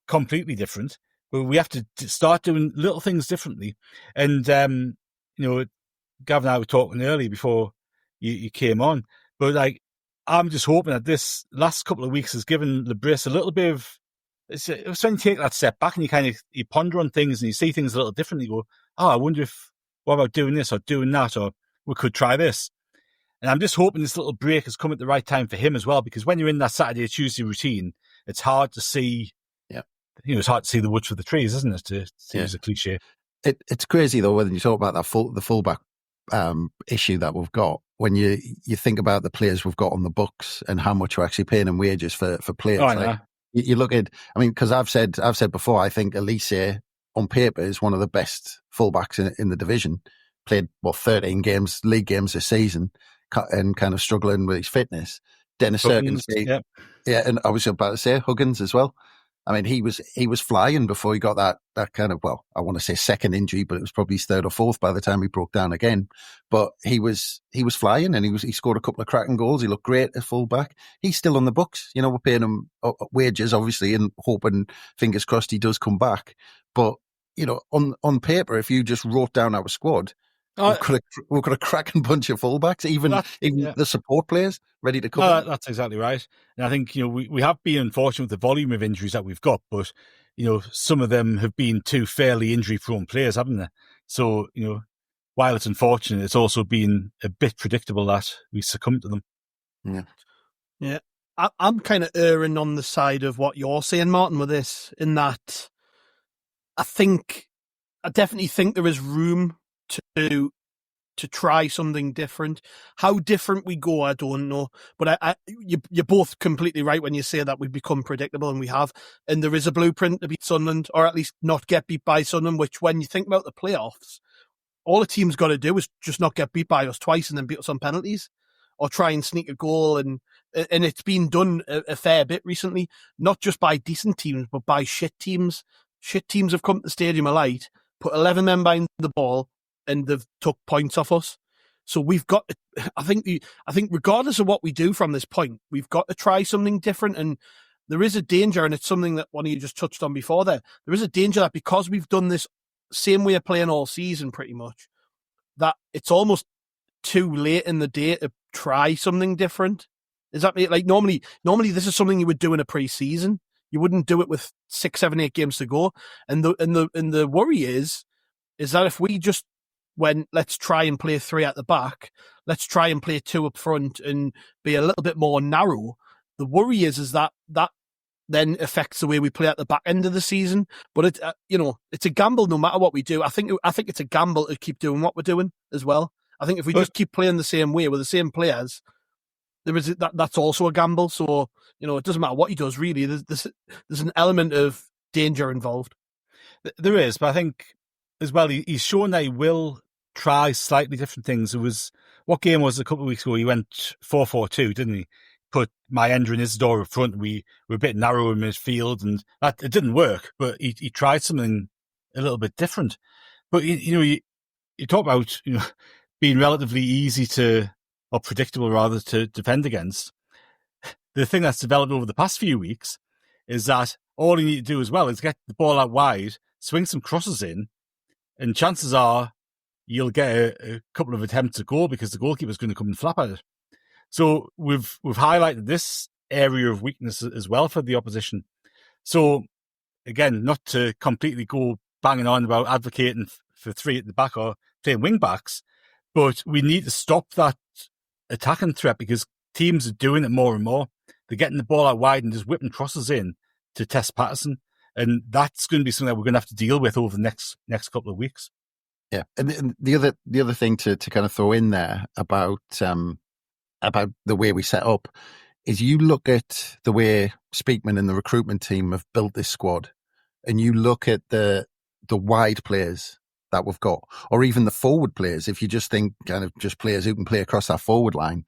completely different. But we have to start doing little things differently. And, Gavin and I were talking earlier before you came on. But like, I'm just hoping that this last couple of weeks has given Le Bris a little bit of... It's when you take that step back and you ponder on things and you see things a little differently. You go, I wonder what about doing this or doing that, or we could try this. And I'm just hoping this little break has come at the right time for him as well, because when you're in that Saturday or Tuesday routine, it's hard to see. Yeah, it's hard to see the woods for the trees, isn't it? To use a cliche. It's crazy though when you talk about that the fullback issue that we've got. When you think about the players we've got on the books and how much we're actually paying them wages for players. Oh, like, you look at, because I've said before, I think Eliezer on paper is one of the best fullbacks in the division. Played 13 league games this season. And kind of struggling with his fitness. Dennis Cirkin, and I was about to say Huggins as well. I mean, he was flying before he got that kind of, I want to say second injury, but it was probably his third or fourth by the time he broke down again. But he was flying, and he scored a couple of cracking goals. He looked great at fullback. He's still on the books. We're paying him wages, obviously, and hoping, fingers crossed, he does come back. But on paper, if you just wrote down our squad, we've got a cracking bunch of fullbacks, even the support players ready to come. That's exactly right. And I think, we have been unfortunate with the volume of injuries that we've got, but, some of them have been two fairly injury-prone players, haven't they? So, while it's unfortunate, it's also been a bit predictable that we succumb to them. Yeah. I'm kind of erring on the side of what you're saying, Martin, with this, in that I definitely think there is room to try something different. How different we go, I don't know. But you're both completely right when you say that we've become predictable, and we have. And there is a blueprint to beat Sunderland, or at least not get beat by Sunderland, which when you think about the playoffs, all a team's got to do is just not get beat by us twice and then beat us on penalties, or try and sneak a goal. And it's been done a fair bit recently, not just by decent teams, but by shit teams. Shit teams have come to the Stadium of Light, put 11 men behind the ball, and they've took points off us. So we've got to, I think regardless of what we do from this point, we've got to try something different. And there is a danger, and it's something that one of you just touched on before there. There is a danger that because we've done this same way of playing all season pretty much, that it's almost too late in the day to try something different. Is that like normally this is something you would do in a pre-season. You wouldn't do it with 6, 7, 8 games to go. And the worry is that if we just let's try and play 3 at the back, let's try and play 2 up front and be a little bit more narrow. The worry is that then affects the way we play at the back end of the season. But it's a gamble no matter what we do. I think it's a gamble to keep doing what we're doing as well. I think if we just keep playing the same way with the same players, that's also a gamble. So it doesn't matter what he does really. There's an element of danger involved. There is, but I think as well, he's shown that he will try slightly different things. What game was it a couple of weeks ago? He went 4-4-2, didn't he? Put Mayenda and Isidor up front. We were a bit narrow in midfield, and it didn't work. But he tried something a little bit different. But you talk about being relatively easy or predictable rather, to defend against. The thing that's developed over the past few weeks is that all you need to do as well is get the ball out wide, swing some crosses in, and chances are you'll get a couple of attempts at goal because the goalkeeper's going to come and flap at it. So we've highlighted this area of weakness as well for the opposition. So again, not to completely go banging on about advocating for 3 at the back or playing wing backs, but we need to stop that attacking threat because teams are doing it more and more. They're getting the ball out wide and just whipping crosses in to test Patterson. And that's going to be something that we're going to have to deal with over the next couple of weeks. Yeah, and the other thing to kind of throw in there about the way we set up is you look at the way Speakman and the recruitment team have built this squad, and you look at the wide players that we've got, or even the forward players. If you just think kind of just players who can play across that forward line,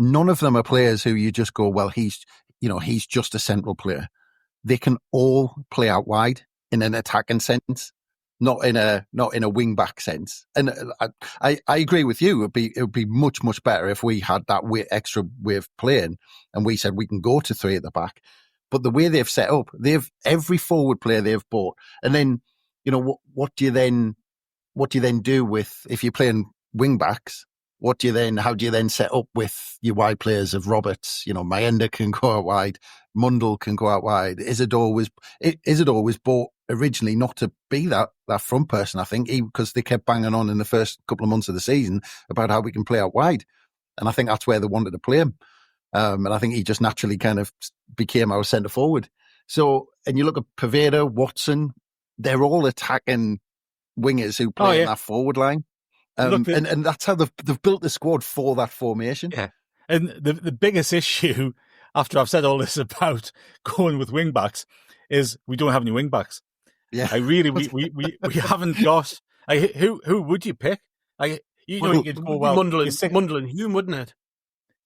none of them are players who you just go, well, he's just a central player. They can all play out wide in an attacking sense. not in a wing back sense. And I agree with you. It would be much, much better if we had that extra way of playing and we said we can go to 3 at the back. But the way they've set up, they've every forward player they've bought, and then what do you then do with if you're playing wing backs? How do you then set up with your wide players of Roberts? Mayenda can go out wide, Mundle can go out wide. Isidor was bought originally not to be that front person, I think, because they kept banging on in the first couple of months of the season about how we can play out wide. And I think that's where they wanted to play him. And I think he just naturally kind of became our centre forward. So, and you look at Pavetta, Watson, they're all attacking wingers who play in that forward line. And that's how they've built the squad for that formation. Yeah. And the biggest issue, after I've said all this about going with wing backs, is we don't have any wing backs. Yeah. We haven't got. Who would you pick? You could go Mundle and Hume, wouldn't it?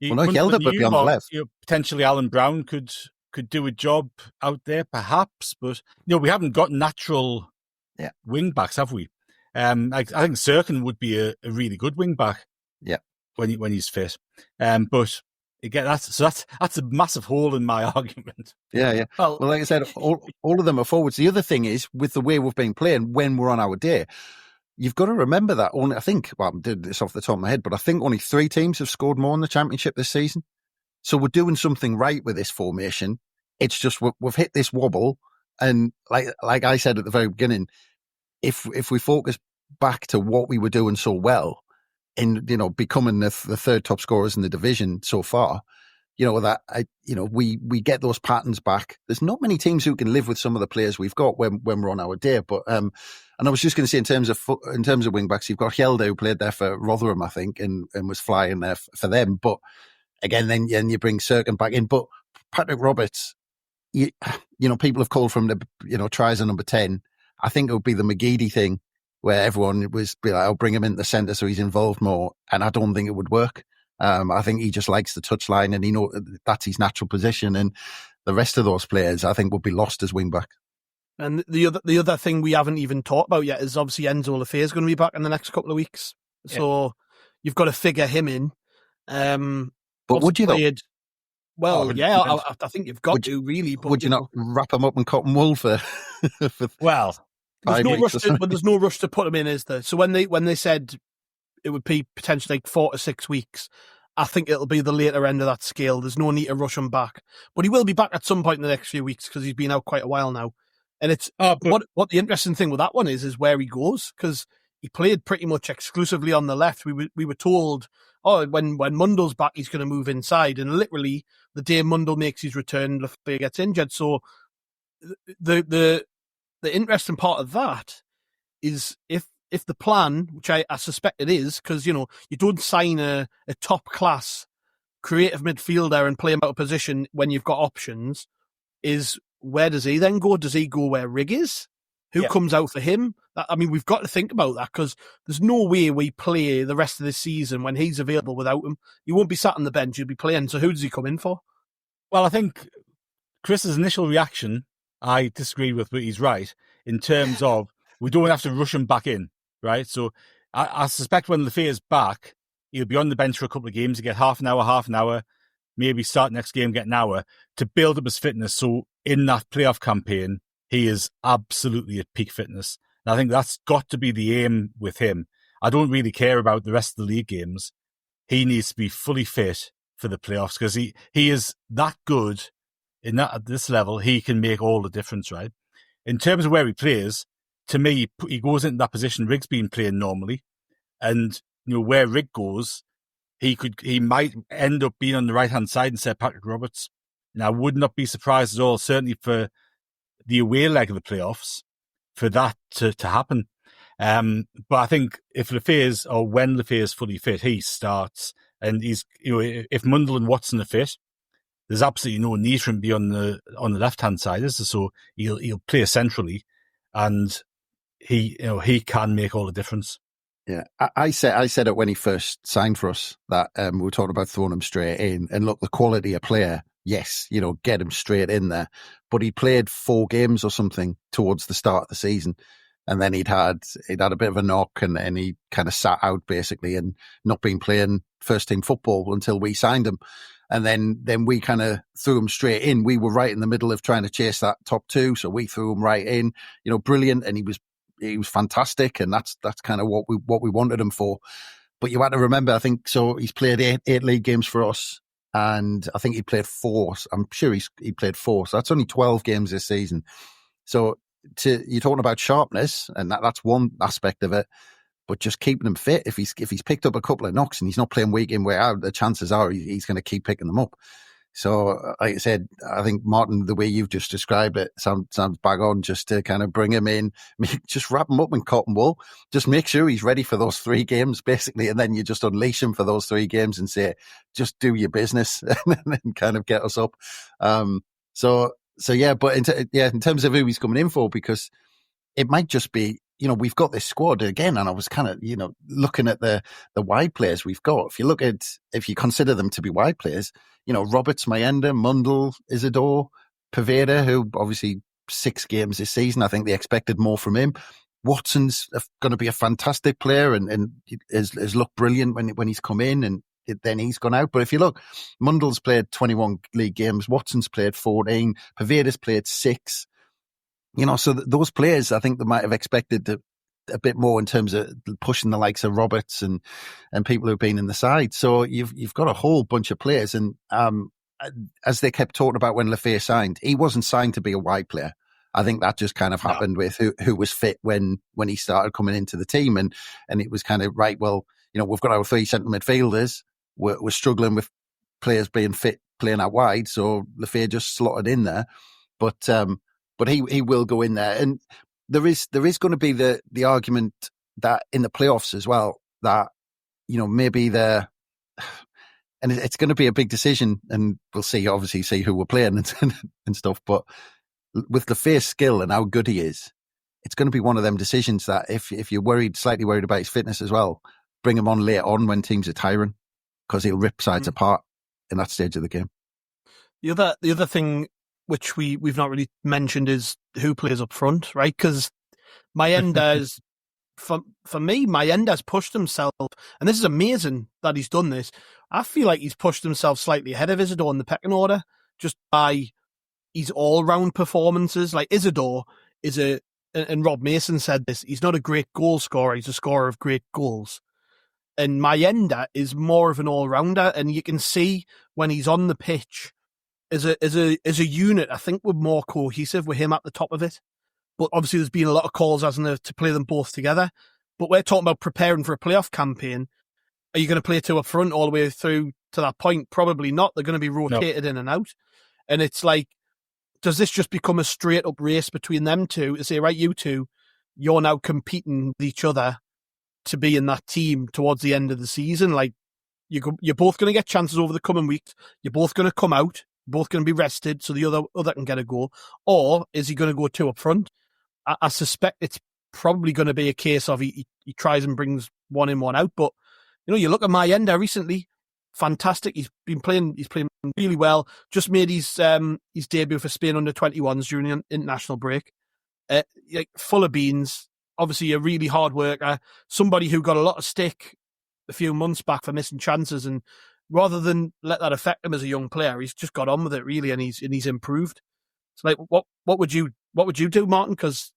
Hjelde would be on the left. Potentially Alan Brown could do a job out there, perhaps, but we haven't got natural wing backs, have we? I think Cirkin would be a really good wing back. Yeah, when he's fit. But again, that's a massive hole in my argument. Yeah. Well, like I said, all of them are forwards. The other thing is, with the way we've been playing when we're on our day, you've got to remember that only, I'm doing this off the top of my head, but I think only 3 teams have scored more in the Championship this season. So we're doing something right with this formation. It's just we've hit this wobble. And like I said at the very beginning, if we focus back to what we were doing so well in, becoming the 3rd top scorers in the division so far, we get those patterns back. There's not many teams who can live with some of the players we've got when we're on our day. But and I was just going to say in terms of wing backs, you've got Hjelde who played there for Rotherham, I think, and was flying there for them. But again, then you bring Cirkin back in. But Patrick Roberts, people have called from the tries a number 10. I think it would be the McGeady thing where everyone was be like, I'll bring him in the centre so he's involved more. And I don't think it would work. I think he just likes the touchline and that's his natural position. And the rest of those players, I think, would be lost as wing back. And the other thing we haven't even talked about yet is obviously Enzo Lefebvre is going to be back in the next couple of weeks. So you've got to figure him in. But would you though? Well, I think you've got to really. But would you not wrap him up in cotton wool for? Well, there's no rush to put him in, is there? So when they said it would be potentially like 4 to 6 weeks, I think it'll be the later end of that scale. There's no need to rush him back, but he will be back at some point in the next few weeks because he's been out quite a while now. And it's what the interesting thing with that one is where he goes, because he played pretty much exclusively on the left. We were told, when Mundle's back, he's going to move inside, and literally the day Mundle makes his return, Lefebvre gets injured. So the interesting part of that is if the plan, which I suspect it is, because you don't sign a top class creative midfielder and play him out of position when you've got options, is where does he then go? Does he go where Rig is? Who comes out for him? We've got to think about that, because there's no way we play the rest of this season when he's available without him. He won't be sat on the bench, he'll be playing. So who does he come in for? Well, I think Chris's initial reaction, I disagree with, but he's right, in terms of we don't have to rush him back in, right? So I suspect when Lefebvre's back, he'll be on the bench for a couple of games to get half an hour, maybe start next game, get an hour, to build up his fitness. So in that playoff campaign, he is absolutely at peak fitness. And I think that's got to be the aim with him. I don't really care about the rest of the league games. He needs to be fully fit for the playoffs, because he is that good at this level. He can make all the difference, right? In terms of where he plays, to me, he goes into that position Rig's been playing normally. And where Rig goes, he might end up being on the right-hand side instead of Patrick Roberts. And I would not be surprised at all, certainly for the away leg of the playoffs, for that to happen. But I think when Lefebvre is fully fit, he starts. And he's, if Mundle and Watson are fit, there's absolutely no need for him to be on the left-hand side, is there? So he'll play centrally, and he can make all the difference. Yeah, I said it when he first signed for us that we were talking about throwing him straight in. And look, the quality of player, yes, get him straight in there. But he played 4 games or something towards the start of the season. and then he'd had a bit of a knock, and he kind of sat out basically, and not been playing first team football until we signed him. And then we kind of threw him straight in. We were right in the middle of trying to chase that top two, so we threw him right in. Brilliant, and he was fantastic, and that's kind of what we wanted him for. But you had to remember, I think, so he's played eight league games for us, and I think he played 4. I'm sure he played 4, so that's only 12 games this season. So you're talking about sharpness, and that's one aspect of it. But just keeping him fit, if he's picked up a couple of knocks and he's not playing week in, week out, the chances are he's going to keep picking them up. So, like I said, I think, Martin, the way you've just described it sounds bang on, just to kind of bring him in, just wrap him up in cotton wool, just make sure he's ready for those 3 games, basically, and then you just unleash him for those 3 games and say, just do your business and then kind of get us up. So yeah, but in terms of who he's coming in for, because it might just be, we've got this squad again, and I was kind of, looking at the wide players we've got. If you consider them to be wide players, Roberts, Mayenda, Mundell, Isidor, Poveda, who obviously 6 games this season. I think they expected more from him. Watson's going to be a fantastic player and has looked brilliant when he's come in, and then he's gone out. But if you look, Mundell's played 21 league games, Watson's played 14, Poveda's played 6. So those players, I think they might have expected a bit more in terms of pushing the likes of Roberts and people who've been in the side. So you've got a whole bunch of players. And as they kept talking about when Lefebvre signed, he wasn't signed to be a wide player. I think that just kind of happened with who was fit when he started coming into the team. And it was kind of, right, well, we've got our 3 central midfielders. We're struggling with players being fit, playing out wide. So Lefebvre just slotted in there. But he will go in there, and there is going to be the argument that in the playoffs as well, that maybe and it's going to be a big decision, and we'll see who we're playing and stuff. But with Lefebvre's skill and how good he is, it's going to be one of them decisions that if you're slightly worried about his fitness as well, bring him on later on when teams are tiring, because he'll rip sides apart in that stage of the game. The other thing, which we've not really mentioned, is who plays up front, right? Because Mayenda is, for me, Mayenda's pushed himself, and this is amazing that he's done this. I feel like he's pushed himself slightly ahead of Isidor in the pecking order, just by his all-round performances. Like, Isidor is and Rob Mason said this, he's not a great goal scorer, he's a scorer of great goals. And Mayenda is more of an all-rounder, and you can see when he's on the pitch, as a unit, I think we're more cohesive with him at the top of it. But obviously there's been a lot of calls, hasn't there, to play them both together. But we're talking about preparing for a playoff campaign. Are you going to play 2 up front all the way through to that point? Probably not. They're going to be rotated in and out. And it's like, does this just become a straight up race between them two to say, right, you two, you're now competing with each other to be in that team towards the end of the season? Like, you're both going to get chances over the coming weeks. You're both going to come out. Both going to be rested so the other can get a goal. Or is he going to go 2 up front? I suspect it's probably going to be a case of he tries and brings one in, one out. But, you look at Mayenda recently, fantastic. He's playing really well. Just made his debut for Spain under-21s during the international break. Full of beans. Obviously a really hard worker. Somebody who got a lot of stick a few months back for missing chances, and rather than let that affect him as a young player, he's just got on with it really, and he's improved. It's like, what would you do, Martin? Because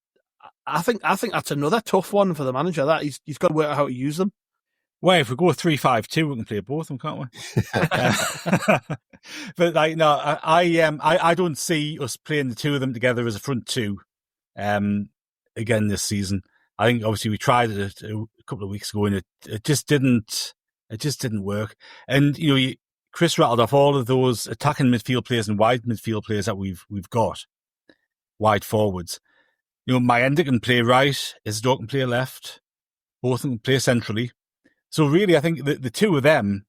I think that's another tough one for the manager. That he's got to work out how to use them. Well, if we go 3-5-2, we can play both of them, can't we? But I don't see us playing the 2 of them together as a front 2 again this season. I think obviously we tried it a couple of weeks ago, and it just didn't. It just didn't work. And, Chris rattled off all of those attacking midfield players and wide midfield players that we've got, wide forwards. Mayenda can play right, Isidor can play left, both can play centrally. So really, I think the 2 of them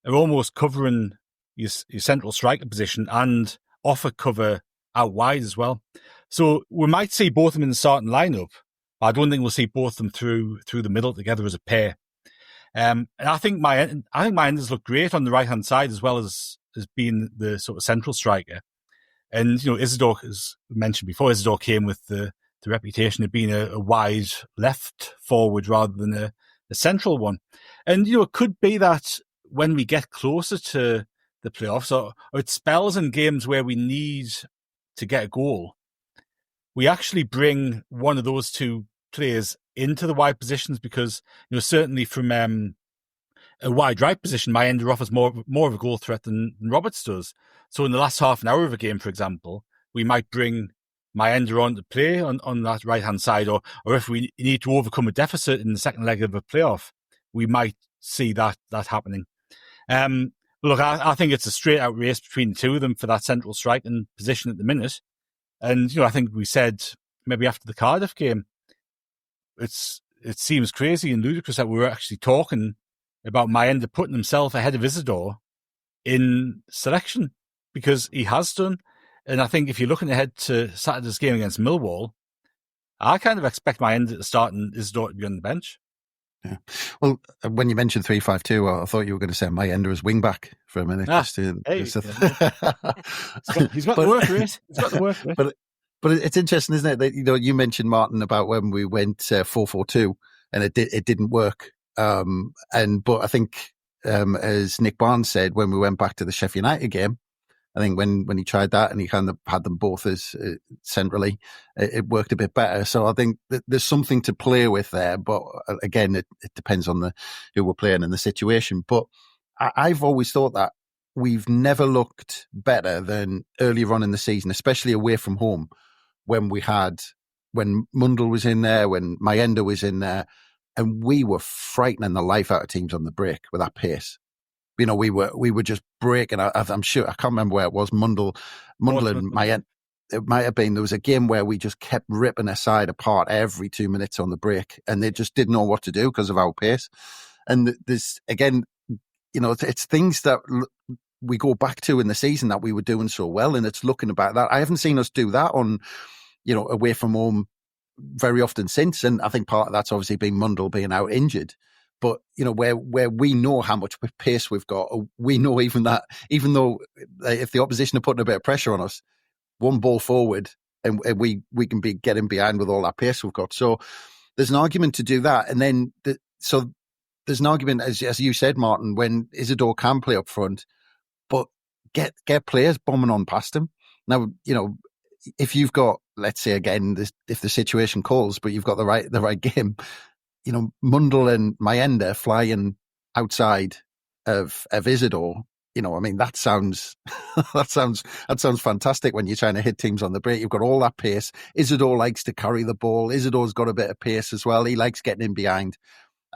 are almost covering your central striker position and offer cover out wide as well. So we might see both of them in the starting lineup. I don't think we'll see both of them through the middle together as a pair. And I think Mayenda's looked great on the right hand side as well as being the sort of central striker. And Isidor, as mentioned before, Isidor came with the the reputation of being a wide left forward rather than a central one. And, it could be that when we get closer to the playoffs, or it spells in games where we need to get a goal, we actually bring one of those two players into the wide positions because, certainly from a wide right position, Mayenda offers more of a goal threat than Roberts does. So in the last half an hour of a game, for example, we might bring Mayenda on to play on that right-hand side, or if we need to overcome a deficit in the second leg of a playoff, we might see that happening. Look, I think it's a straight-out race between the two of them for that central striking position at the minute. And, I think we said maybe after the Cardiff game, it seems crazy and ludicrous that we were actually talking about Mayenda putting himself ahead of Isidor in selection, because he has done. And I think if you're looking ahead to Saturday's game against Millwall, I kind of expect Mayenda to start and Isidor to be on the bench. Yeah. Well, when you mentioned 3-5-2, I thought you were going to say Mayenda as wing back for a minute. He's got the work rate. He's got the work rate. But it's interesting, isn't it? That you mentioned, Martin, about when we went 4-4-2 and it didn't work. But I think as Nick Barnes said, when we went back to the Sheffield United game, I think when he tried that and he kind of had them both as centrally, it worked a bit better. So I think that there's something to play with there. But again, it depends on who we're playing and the situation. But I've always thought that we've never looked better than earlier on in the season, especially away from home, when Mundell was in there, when Mayenda was in there, and we were frightening the life out of teams on the break with that pace. We were just breaking. I'm sure, I can't remember where it was. Mundell and Mayenda. It might have been, there was a game where we just kept ripping their side apart every 2 minutes on the break, and they just didn't know what to do because of our pace. And there's, again, it's things that we go back to in the season that we were doing so well, and it's looking about that. I haven't seen us do that on, away from home very often since, and I think part of that's obviously been Mundell being out injured. But, where we know how much pace we've got, we know even though if the opposition are putting a bit of pressure on us, one ball forward and we can be getting behind with all that pace we've got. So there's an argument to do that. And then, there's an argument, as you said, Martin, when Isidor can play up front, but get players bombing on past him. Now, if you've got, let's say again, if the situation calls, but you've got the right game, Mundell and Mayenda flying outside of Isidor, that sounds fantastic when you're trying to hit teams on the break. You've got all that pace. Isidor likes to carry the ball. Isidor's got a bit of pace as well. He likes getting in behind.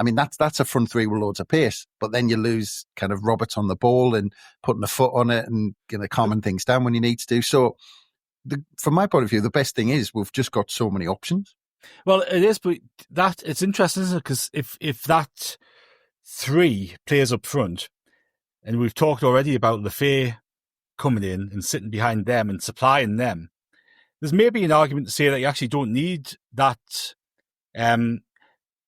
That's a front three with loads of pace, but then you lose kind of Roberts on the ball and putting a foot on it and calming things down when you need to. So from my point of view, the best thing is we've just got so many options. Well, it is, but it's interesting, isn't it? Because if that three players up front, and we've talked already about Lefay coming in and sitting behind them and supplying them, there's maybe an argument to say that you actually don't need that.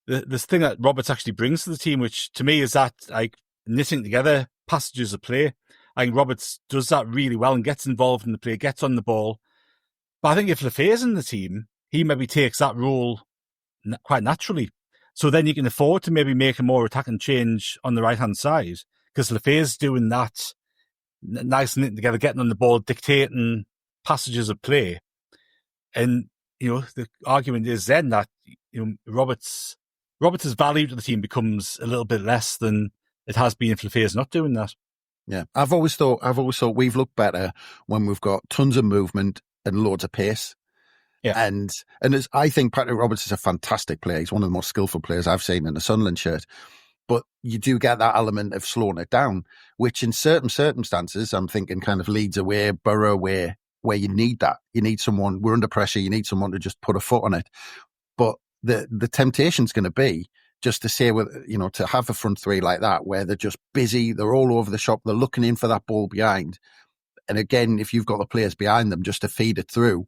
This thing that Roberts actually brings to the team, which to me is that like knitting together passages of play. I think Roberts does that really well and gets involved in the play, gets on the ball. But I think if Lefay's in the team, he maybe takes that role quite naturally. So then you can afford to maybe make a more attacking change on the right-hand side, because Lefay's doing that nice knitting together, getting on the ball, dictating passages of play. And, the argument is then that, Roberts' value to the team becomes a little bit less than it has been if Lefay's not doing that. Yeah. I've always thought we've looked better when we've got tons of movement and loads of pace. Yeah. And as I think Patrick Roberts is a fantastic player. He's one of the most skillful players I've seen in the Sunderland shirt. But you do get that element of slowing it down, which in certain circumstances, I'm thinking kind of Leeds away, Borough away, where you need that. You need someone, we're under pressure, you need someone to just put a foot on it. But the temptation's going to be just to say, to have a front three like that, where they're just busy, they're all over the shop, they're looking in for that ball behind. And again, if you've got the players behind them just to feed it through,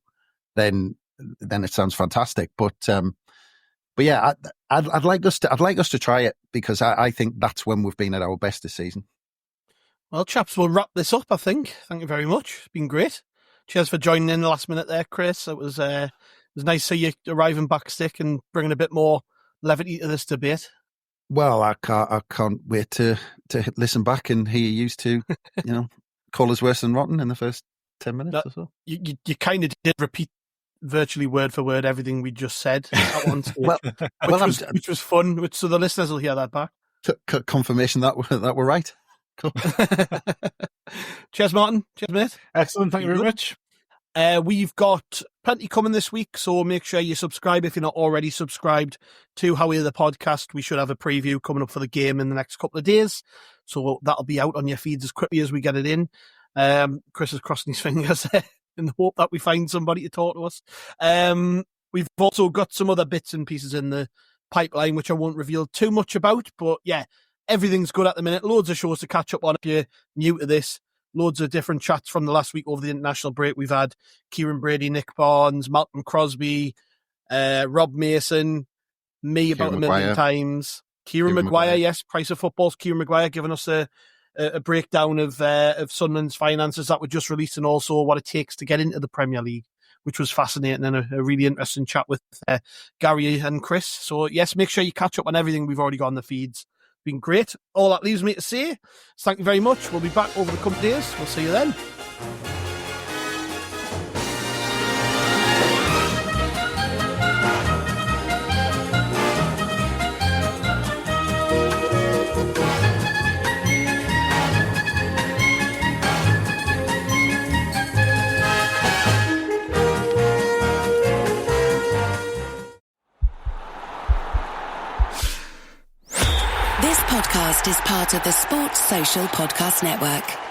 then it sounds fantastic. But yeah, I'd like us to try it, because I think that's when we've been at our best this season. Well, chaps, we'll wrap this up, I think. Thank you very much. It's been great. Cheers for joining in the last minute there, Chris. It was It's nice to see you arriving back sick and bringing a bit more levity to this debate. Well, I can't wait to listen back and hear you used to, call us worse than rotten in the first 10 minutes or so. You kind of did repeat virtually word for word everything we just said at one stage, which was fun. So the listeners will hear that back. Confirmation that we're right. Cool. Cheers, Martin. Cheers, mate. Excellent. Thank you very much. We've got plenty coming this week, so make sure you subscribe if you're not already subscribed to How Are the Podcast. We should have a preview coming up for the game in the next couple of days, so that'll be out on your feeds as quickly as we get it in. Chris is crossing his fingers in the hope that we find somebody to talk to us. We've also got some other bits and pieces in the pipeline, which I won't reveal too much about, but yeah, everything's good at the minute. Loads of shows to catch up on if you're new to this. Loads of different chats from the last week over the international break. We've had Kieran Brady, Nick Barnes, Malcolm Crosby, Rob Mason, me about Kieran a million times. Kieran Maguire, yes, Price of Football's Kieran Maguire giving us a breakdown of Sunderland's finances that were just released, and also what it takes to get into the Premier League, which was fascinating and a really interesting chat with Gary and Chris. So yes, make sure you catch up on everything we've already got on the feeds. Been great. All that leaves me to say is thank you very much. We'll be back over the coming days. We'll see you then. This podcast is part of the Sports Social Podcast Network.